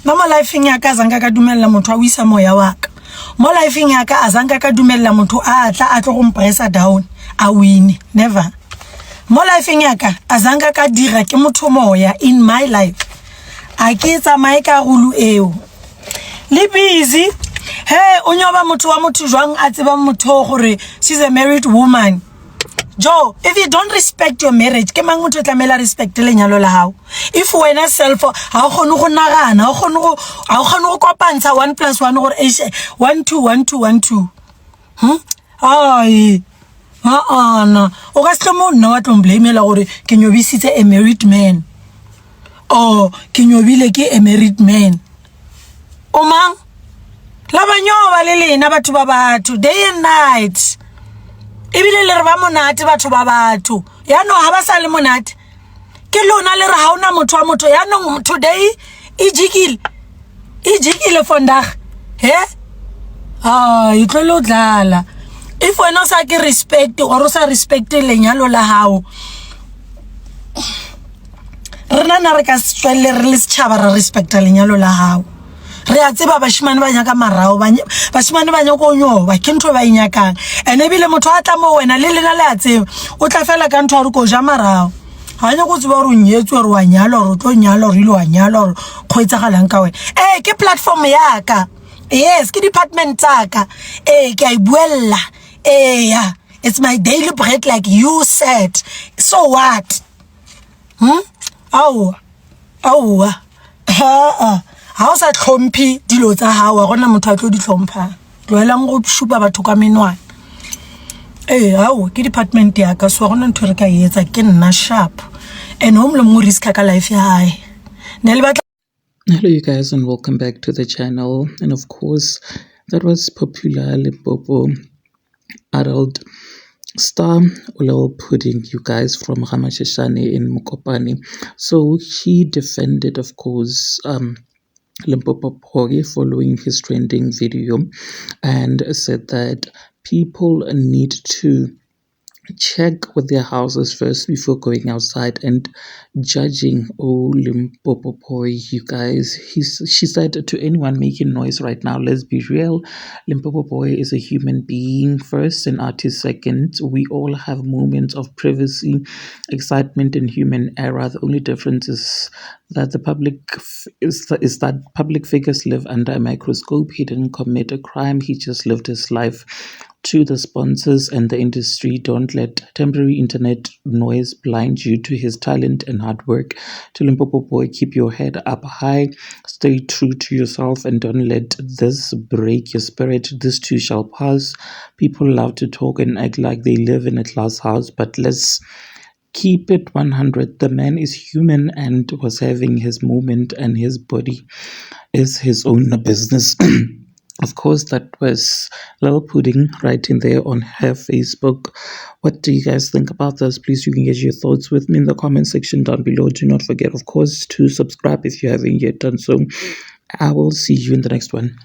Mo lifeng ya ka azanka ka dumella motho a wisa moya wa ka. Mo lifeng ya ka azanka ka dumella motho a tla a tlo go mpressa down a win. Never. Mo lifeng ya ka azanka ka dira ke motho moya in my life. A ke tsamaye ka rulu eo. Le busy. Hey, o nyoba motho wa motho jwang a tseba motho gore she's a married woman. Joe, if you don't respect your marriage, ke mang motho tlamela respect lenyalo la hao. If wena self ha o khone go nagana, ha o khone go kopantsha 1 + 1 gore 1 2 1 2 1 2. Ai. No. O ka se mo nna wa tlo blamela gore ke nyobisitse a married man. Oh, ke nyobile ke a married man. O mang? La banyoba le lena batho ba batho day and night. Ebile le re ba monate batho ba batho. Ya no ha ba sa le monate. Ke lona le re ha ona motho wa motho ya no today ijikile fondag. He? Itlolo dlala. If wena sa ke respect or o sa respect lenyalo la hao. Rena na re ka swelle re le setšhaba ra respect lenyalo la hao. Re a tseba bashimane ba nyaka marao bashimane ba nyaka nyoba ke ntho ba inyakang ene bile motho a tla mo wena le lena le a tseba o tla fela ka ntho a re ko ja marao ha nya go tseba re o nyetswe re wa nyala re tlo nyala re ile wa nyala re khoetsagalang ka wena ke platform ya ka yes ke department tsa ka ke a ibuella yeah it's my daily bread like you said so what ha o sa tlhomphi dilo tsa hao a gona motho a tlo di tlhompha tloelang go shupa batho ka menwana ke department ya ka so gona ntho re ka etsa ke nna sharp and home le mo risk ka life ya hae ne le batla. Hello you guys and welcome back to the channel, and of course that was popular Limpopo adult star Ulelo Pudding, you guys, from Ramashishane in Mokopane. So he defended, of course, Limpopo Pori following his trending video, and said that people need to check with their houses first before going outside and judging Limpopo Pori, you guys. She said to anyone making noise right now, let's be real, Limpopo Pori is a human being first and artist second. We all have moments of privacy, excitement, and human error. The only difference is that that public figures live under a microscope. He didn't commit a crime, he just lived his life. To the sponsors and the industry, don't let temporary internet noise blind you to his talent and hard work. To Limpopo Boy, keep your head up high, stay true to yourself, and don't let this break your spirit. This too shall pass. People love to talk and act like they live in a glass house, but let's keep it 100. The man is human and was having his moment, and his body is his own business. Of course, that was Lil Pudding writing there on her Facebook. What do you guys think about this? Please, you can get your thoughts with me in the comment section down below. Do not forget, of course, to subscribe if you haven't yet done so. I will see you in the next one.